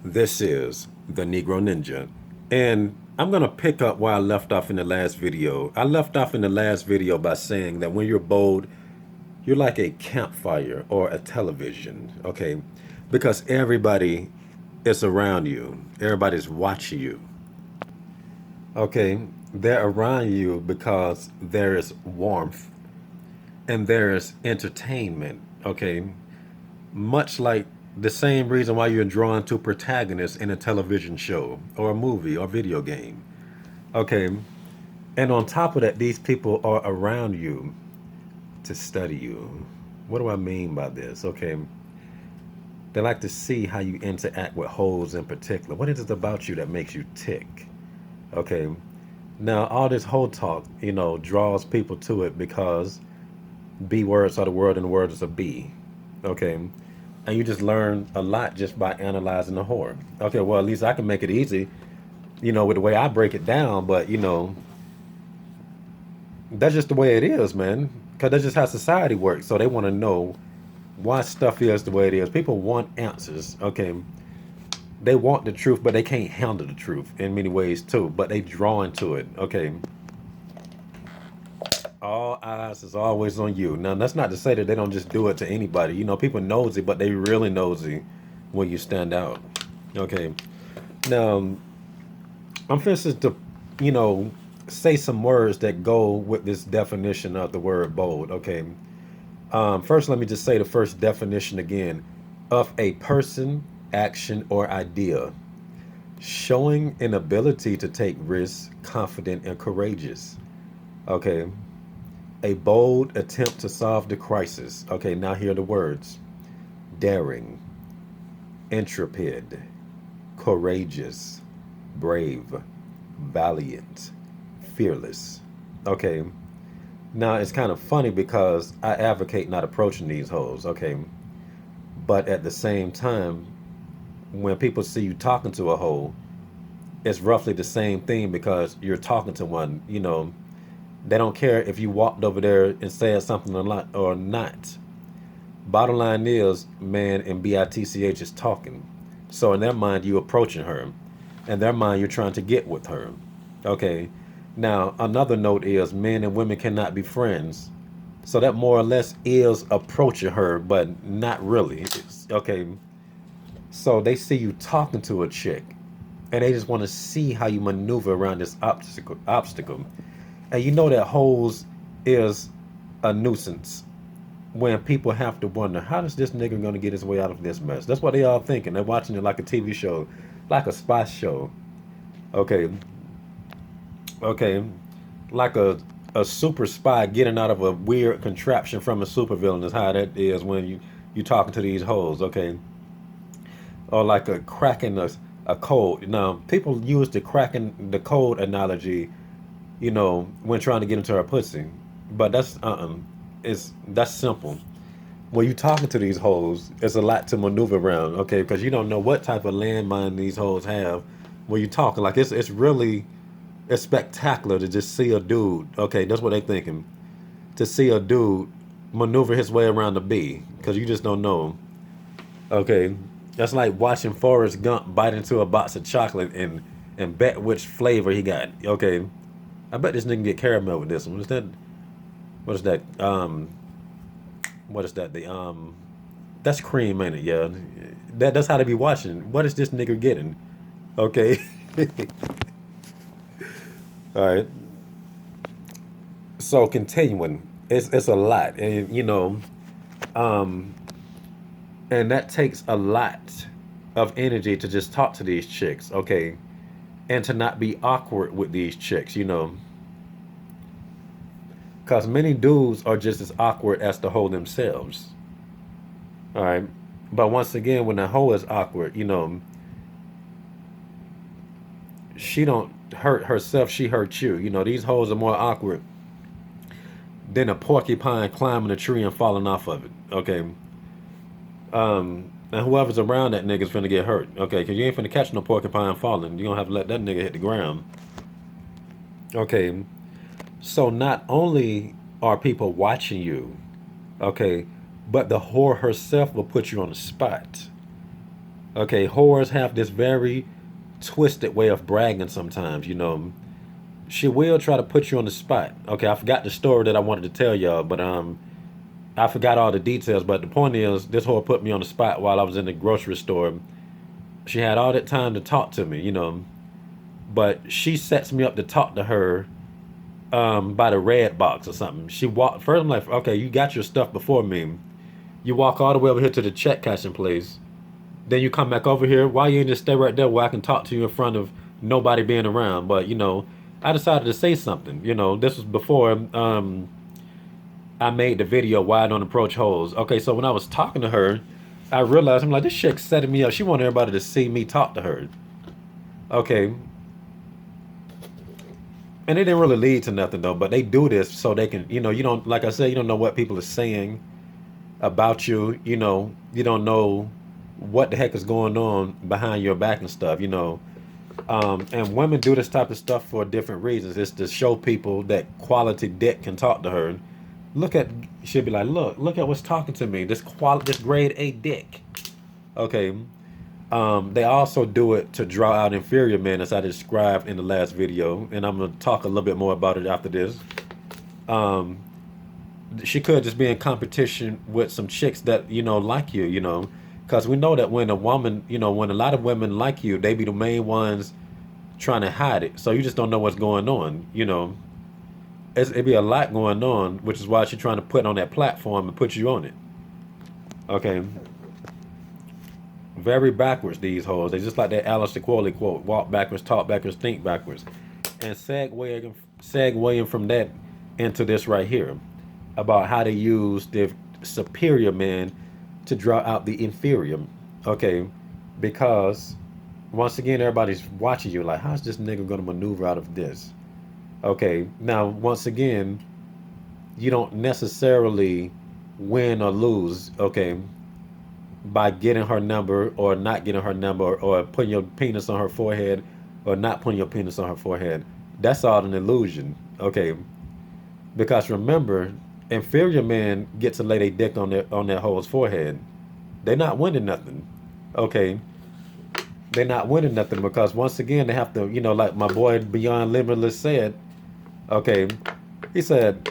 This is the Negro Ninja. And I'm going to pick up where I left off in the last video. I left off in the last video by saying that when you're bold, you're like a campfire or a television, okay? Because everybody is around you, everybody's watching you, okay? They're around you because there is warmth and there is entertainment, okay? Much like the same reason why you're drawn to protagonists in a television show or a movie or video game. Okay. And on top of that, these people are around you to study you. What do I mean by this? Okay. They like to see how you interact with hoes in particular. What is it about you that makes you tick? Okay. Now, all this whole talk, draws people to it because B words are the word and the word is a B. Okay. And you just learn a lot just by analyzing the whore. Okay, well, at least I can make it easy, with the way I break it down. But, that's just the way it is, man. Because that's just how society works. So they want to know why stuff is the way it is. People want answers. Okay. They want the truth, but they can't handle the truth in many ways, too. But they draw into it. Okay. All eyes is always on you. Now, that's not to say that they don't just do it to anybody. People nosy, but they really nosy when you stand out. Okay. Now, I'm fixing to, you know, say some words that go with this definition of the word bold. Okay. First, let me just say the first definition again of a person, action, or idea. Showing an ability to take risks, confident, and courageous. Okay. A bold attempt to solve the crisis. Okay, now here are the words: daring, intrepid, courageous, brave, valiant, fearless. Okay, now it's kind of funny because I advocate not approaching these hoes. Okay, but at the same time, when people see you talking to a hoe, it's roughly the same thing because you're talking to one. They don't care if you walked over there and said something a lot or not. Bottom line is, man, and bitch is talking. So in their mind, you approaching her. In their mind, you're trying to get with her. Okay. Now another note is men and women cannot be friends. So that more or less is approaching her, but not really. Okay. So they see you talking to a chick, and they just want to see how you maneuver around this obstacle. And you know that hoes is a nuisance when people have to wonder, how is this nigga gonna get his way out of this mess? That's what they all thinking. They're watching it like a TV show, like a spy show. Okay, okay, like a super spy getting out of a weird contraption from a supervillain is how that is when you talking to these hoes. Okay, or like a cracking a code. Now people use the cracking the code analogy, when trying to get into her pussy. But that's simple. When you talking to these hoes, it's a lot to maneuver around, okay? Because you don't know what type of landmine these hoes have when you talking. Like it's really it's spectacular to just see a dude. Okay, that's what they thinking. To see a dude maneuver his way around the bee, because you just don't know. Okay, that's like watching Forrest Gump bite into a box of chocolate and bet which flavor he got. Okay, I bet this nigga get caramel with this one. What is that? What is that? What is that? That's cream, ain't it? Yeah, that's how they be watching. What is this nigga getting? Okay, all right. So continuing, it's a lot, and and that takes a lot of energy to just talk to these chicks. Okay, and to not be awkward with these chicks. Because many dudes are just as awkward as the hoe themselves. All right. But once again, when the hoe is awkward, she don't hurt herself, she hurts you. These hoes are more awkward than a porcupine climbing a tree and falling off of it. Okay. And whoever's around that nigga's finna get hurt. Okay, because you ain't finna catch no porcupine falling. You gonna have to let that nigga hit the ground. Okay. So not only are people watching you, okay, but the whore herself will put you on the spot. Okay, whores have this very twisted way of bragging sometimes, you know. She will try to put you on the spot. Okay, I forgot the story that I wanted to tell y'all, but I forgot all the details, but the point is this whore put me on the spot while I was in the grocery store. She had all that time to talk to me, you know, but she sets me up to talk to her by the red box or something. She walked first. I'm like, okay, you got your stuff before me. You walk all the way over here to the check cashing place. Then you come back over here. Why you ain't just stay right there where I can talk to you in front of nobody being around? But you know, I decided to say something. You know, this was before I made the video why I don't approach hoes. Okay, so when I was talking to her, I realized I'm like, this chick setting me up. She wanted everybody to see me talk to her. Okay, and it didn't really lead to nothing though. But they do this so they can, you know, you don't, like I said, you don't know what people are saying about you. You know, you don't know what the heck is going on behind your back and stuff. You know, and women do this type of stuff for different reasons. It's to show people that quality dick can talk to her. Look at, she'll be like, look at what's talking to me. This grade A dick. Okay. They also do it to draw out inferior men, as I described in the last video, and I'm gonna talk a little bit more about it after this. Um, she could just be in competition with some chicks that you know like you know, because we know that when a woman, you know, when a lot of women like you, they be the main ones trying to hide it. So you just don't know what's going on, you know. It be a lot going on, which is why she's trying to put on that platform and put you on it. Okay, very backwards these hoes. They just like that Aleister Crowley quote: "Walk backwards, talk backwards, think backwards." And segueing from that into this right here about how to use the superior man to draw out the inferior. Okay, because once again everybody's watching you like, how's this nigga gonna maneuver out of this? Okay, now once again, you don't necessarily win or lose, okay, by getting her number or not getting her number or putting your penis on her forehead or not putting your penis on her forehead. That's all an illusion, okay? Because remember, inferior men get to lay their dick on their hoe's forehead. They're not winning nothing, okay? They're not winning nothing because once again they have to, you know, like my boy Beyond Limitless said, okay, he said,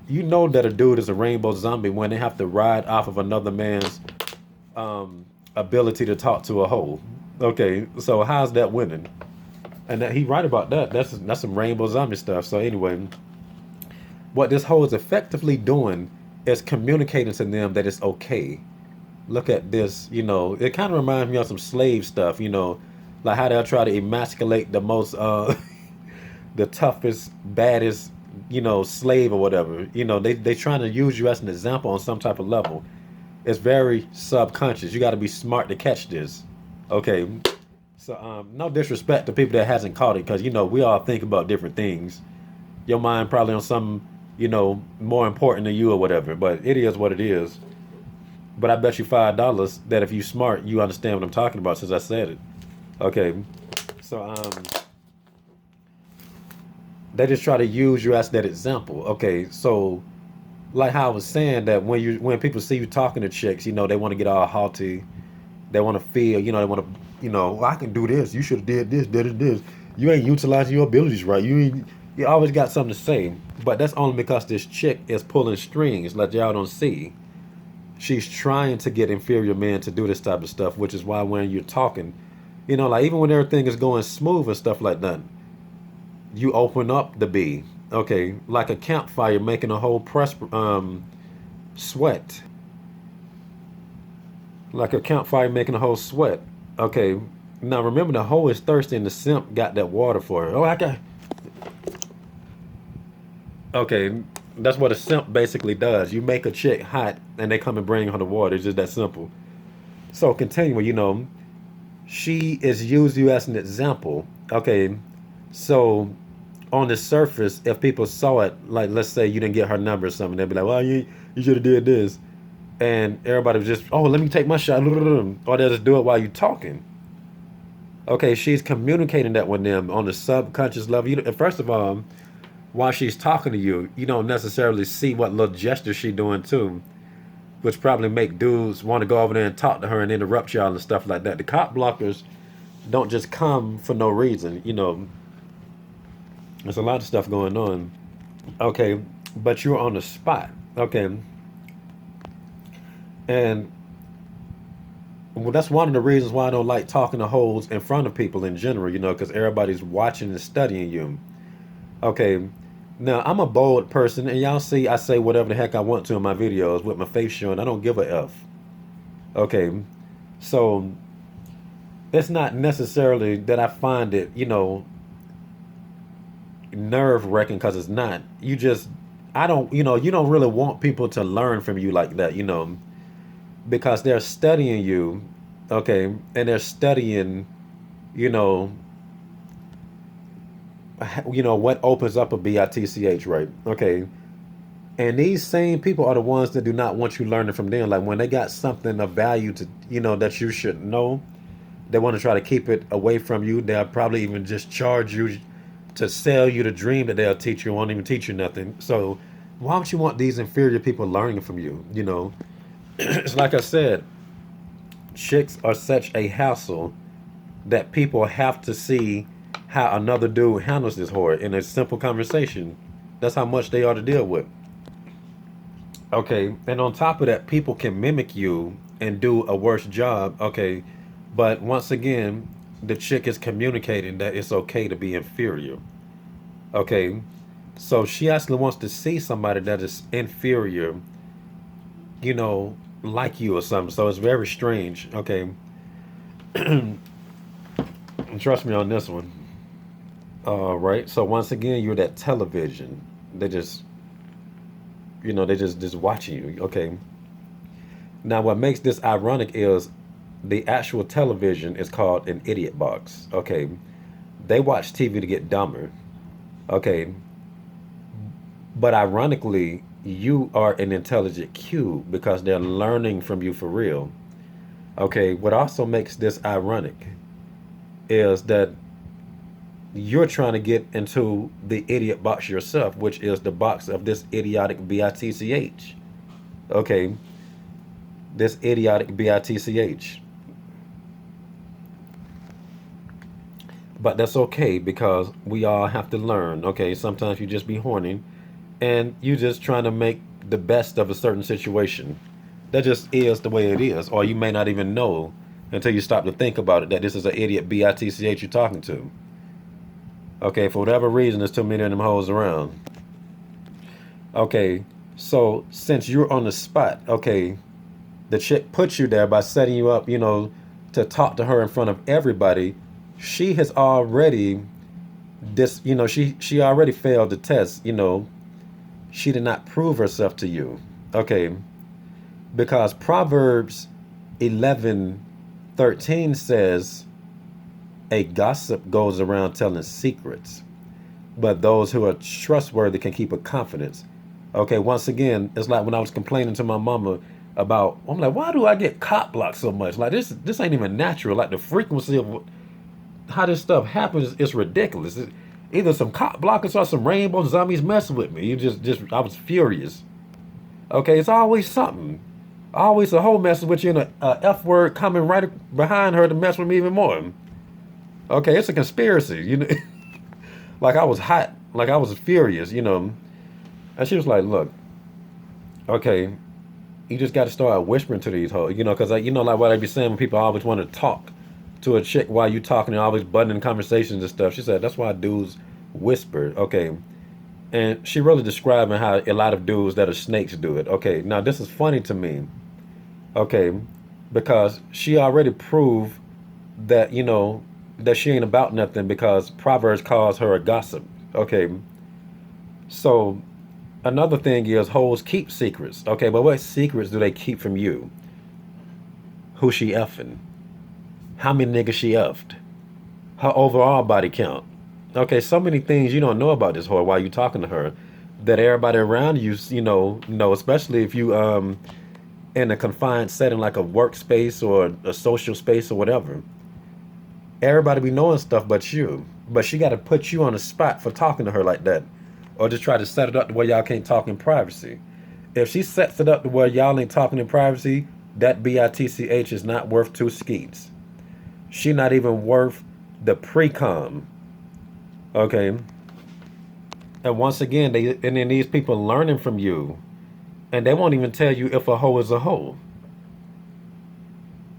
you know that a dude is a rainbow zombie when they have to ride off of another man's ability to talk to a hoe. Okay, so how's that winning? And that, he right about that. That's some rainbow zombie stuff. So anyway, what this hoe is effectively doing is communicating to them that it's okay. Look at this, you know. It kind of reminds me of some slave stuff, you know, like how they'll try to emasculate the most, the toughest, baddest, you know, slave or whatever. You know, they trying to use you as an example on some type of level. It's very subconscious. You got to be smart to catch this. Okay. So no disrespect to people that hasn't caught it, because you know we all think about different things. Your mind probably on something, you know, more important than you or whatever. But it is what it is. But I bet you $5 that if you smart, you understand what I'm talking about since I said it. Okay. So they just try to use you as that example. Okay. So like how I was saying that when people see you talking to chicks, you know, they want to get all haughty. They want to feel, you know, they want to, you know, well, I can do this. You should have did this, did this. You ain't utilizing your abilities right. You always got something to say. But that's only because this chick is pulling strings, like y'all don't see. She's trying to get inferior men to do this type of stuff, which is why when you're talking, you know, like even when everything is going smooth and stuff like that, you open up the bee. Okay, like a campfire making a whole press sweat. Like a campfire making a whole sweat. Okay, now remember the hoe is thirsty and the simp got that water for her. Oh, I got. Okay, that's what a simp basically does. You make a chick hot and they come and bring her the water. It's just that simple. So continuing, you know, she is used you as an example. Okay, so on the surface, if people saw it, like let's say you didn't get her number or something, they'd be like, well, you should have did this. And everybody was just, oh, let me take my shot. Or they'll just do it while you're talking. Okay, she's communicating that with them on the subconscious level. First of all, while she's talking to you, you don't necessarily see what little gesture she's doing too. which probably make dudes want to go over there and talk to her and interrupt y'all and stuff like that. The cop blockers don't just come for no reason. There's a lot of stuff going on. Okay, but you're on the spot. Okay, and well, that's one of the reasons why I don't like talking to hoes in front of people in general. Because everybody's watching and studying you. Okay, now I'm a bold person, and y'all see I say whatever the heck I want to in my videos with my face showing. I don't give a f. Okay, so it's not necessarily that I find it, nerve wracking, because it's not. I don't, you don't really want people to learn from you like that, because they're studying you, okay, and they're studying, you know, what opens up a bitch, right? Okay, and these same people are the ones that do not want you learning from them. Like when they got something of value to, that you should know, they want to try to keep it away from you. They'll probably even just charge you to sell you the dream that they'll teach you, won't even teach you nothing. So why would you want these inferior people learning from you? It's like I said, chicks are such a hassle that people have to see how another dude handles this whore in a simple conversation. That's how much they are to deal with. Okay, and on top of that, people can mimic you and do a worse job. Okay, but once again, the chick is communicating that it's okay to be inferior. Okay, so she actually wants to see somebody that is inferior, like you or something. So it's very strange. Okay, trust me on this one. Right. So once again, you're that television. They just, they just watching you. Okay. Now, what makes this ironic is the actual television is called an idiot box. Okay, they watch TV to get dumber. Okay, but ironically, you are an intelligent cube because they're learning from you for real. Okay, what also makes this ironic is that you're trying to get into the idiot box yourself, which is the box of this idiotic bitch. Okay, this idiotic bitch. But that's okay because we all have to learn. Okay, sometimes you just be horny and you just trying to make the best of a certain situation. That just is the way it is. Or you may not even know until you stop to think about it that this is an idiot bitch you're talking to. Okay, for whatever reason, there's too many of them hoes around. Okay, so since you're on the spot, okay, the chick puts you there by setting you up, to talk to her in front of everybody. She has already she already failed the test. She did not prove herself to you. Okay, because Proverbs 11:13 says a gossip goes around telling secrets, but those who are trustworthy can keep a confidence. Okay, once again, it's like when I was complaining to my mama about, I'm like, why do I get cop blocked so much? Like this ain't even natural. Like the frequency of how this stuff happens is ridiculous. It's either some cop blockers or some rainbow zombies messing with me. I was furious. Okay, it's always something. Always a whole messing with you and a F word coming right behind her to mess with me even more. Okay, it's a conspiracy. Like I was hot, like I was furious. And she was like, look, okay, you just got to start whispering to these hoes, because like what I be saying when people always want to talk to a chick while you talking and always butting in conversations and stuff. She said that's why dudes whisper. Okay, and she really describing how a lot of dudes that are snakes do it. Okay, now this is funny to me. Okay, because she already proved that that she ain't about nothing because Proverbs calls her a gossip. Okay, so another thing is hoes keep secrets. Okay, but what secrets do they keep from you? Who she effing? How many niggas she effed? Her overall body count. Okay, so many things you don't know about this whore while you talking to her that everybody around you, know, especially if you in a confined setting like a workspace or a social space or whatever. Everybody be knowing stuff but you. But she got to put you on the spot for talking to her like that. Or just try to set it up the way y'all can't talk in privacy. If she sets it up to where y'all ain't talking in privacy, that bitch is not worth two skeets. She not even worth the pre-com. Okay. And once again, and then these people learning from you, and they won't even tell you if a hoe is a hoe.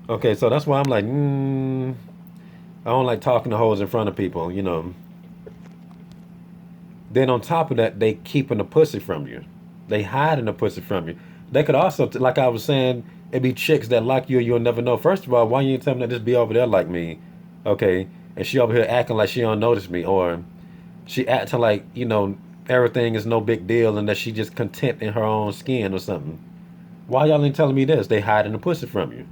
Okay, so that's why I'm like, I don't like talking to hoes in front of people, you know. Then on top of that, they keeping the pussy from you. They hiding the pussy from you. They could also, like I was saying, it be chicks that like you, you'll never know. First of all, why you ain't tell me that this be over there like me, okay? And she over here acting like she don't notice me, or she acting like, you know, everything is no big deal and that she just content in her own skin or something. Why y'all ain't telling me this? They hiding the pussy from you.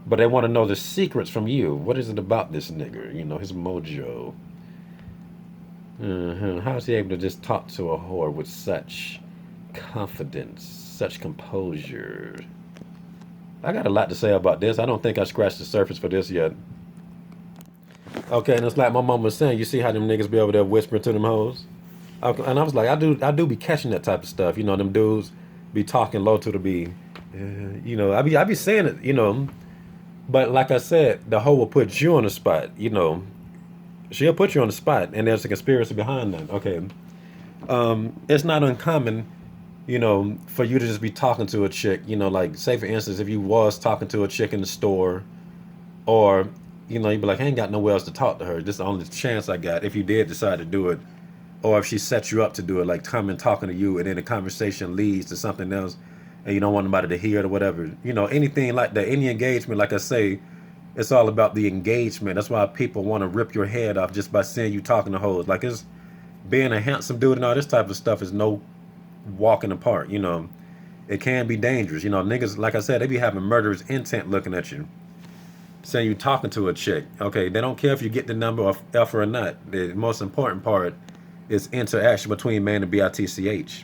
But they want to know the secrets from you. What is it about this nigga? You know, his mojo. How is he able to just talk to a whore with such confidence, such composure? I got a lot to say about this. I don't think I scratched the surface for this yet. Okay, and it's like my mom was saying, you see how them niggas be over there whispering to them hoes? Okay, and I was like, I do be catching that type of stuff. You know, them dudes be talking low to the be, you know, I be saying it, you know. But like I said, the hoe will put you on the spot, you know. She'll put you on the spot, and there's a conspiracy behind that. Okay. It's not uncommon, you know, for you to just be talking to a chick, you know, like, say, for instance, if you was talking to a chick in the store, or, you know, you'd be like, I ain't got nowhere else to talk to her. This is the only chance I got if you did decide to do it. Or if she set you up to do it, like coming talking to you, and then the conversation leads to something else, and you don't want nobody to hear it or whatever. You know, anything like that, any engagement, like I say, it's all about the engagement. That's why people want to rip your head off just by seeing you talking to hoes. Like, it's being a handsome dude and all this type of stuff is no walk in the park, you know. It can be dangerous. You know, niggas, like I said, they be having murderous intent looking at you. Saying you talking to a chick. Okay, they don't care if you get the number of F or not. The most important part is interaction between man and bitch.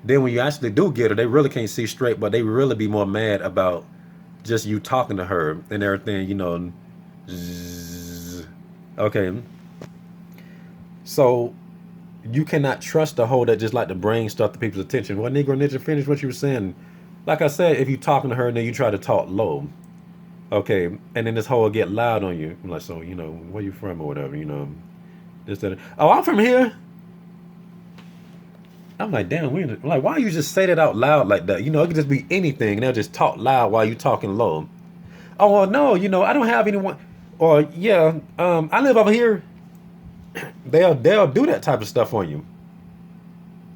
Then when you actually do get her, they really can't see straight, but they really be more mad about just you talking to her and everything, you know. Okay. So you cannot trust a hoe that just like to bring stuff to people's attention. Well, Negro Ninja, finish what you were saying. Like I said, if you talking to her and then you try to talk low, okay, and then this hoe will get loud on you. I'm like, so, you know, where you from or whatever, you know. This, that. Oh, I'm from here. I'm like, damn, I'm like, why you just say that out loud like that? You know, it could just be anything, and they'll just talk loud while you talking low. Oh, well, no, you know, I don't have anyone. Or, yeah, I live over here. They'll do that type of stuff on you.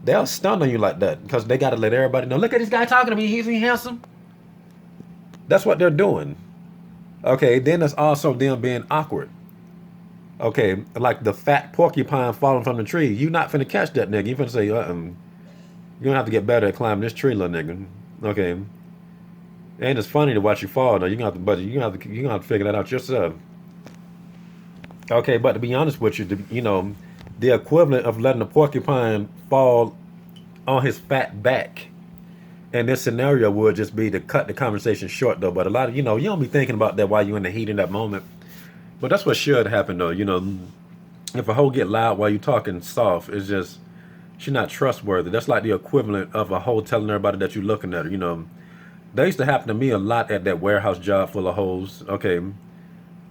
They'll stun on you like that because they got to let everybody know, look at this guy talking to me. He's handsome. That's what they're doing. Okay, then there's also them being awkward. Okay, like the fat porcupine falling from the tree. You not finna catch that nigga. You finna say, you're gonna have to get better at climbing this tree, little nigga. Okay. And it's funny to watch you fall though. You're gonna have to figure that out yourself. Okay, but to be honest with you, you know, the equivalent of letting a porcupine fall on his fat back. And this scenario would just be to cut the conversation short though. But a lot of, you know, you don't be thinking about that while you're in the heat in that moment. But that's what should happen though, you know. If a hoe get loud while you talking soft, it's just she's not trustworthy. That's like the equivalent of a hoe telling everybody that you're looking at her, you know. That used to happen to me a lot at that warehouse job full of hoes. Okay.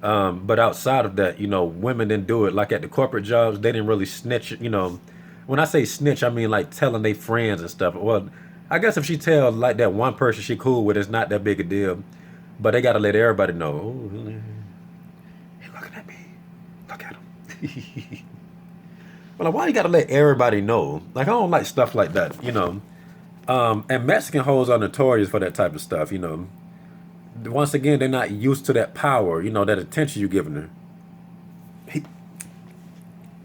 But outside of that, you know, women didn't do it. Like at the corporate jobs, they didn't really snitch, you know. When I say snitch, I mean like telling their friends and stuff. Well, I guess if she tell like that one person she cool with, it's not that big a deal. But they gotta let everybody know. Oh, looking at me. Look at him. But like, why you gotta let everybody know? Like, I don't like stuff like that, you know. And Mexican hoes are notorious for that type of stuff, you know. Once again, they're not used to that power, you know, that attention you're giving her.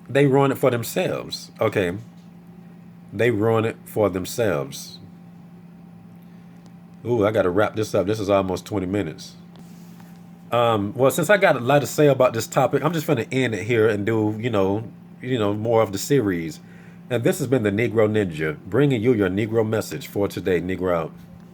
They ruin it for themselves, okay? They ruin it for themselves. Ooh, I gotta wrap this up. This is almost 20 minutes. Well, since I got a lot to say about this topic, I'm just gonna end it here and do, you know, more of the series. And this has been the Negro Ninja, bringing you your Negro message for today. Negro out.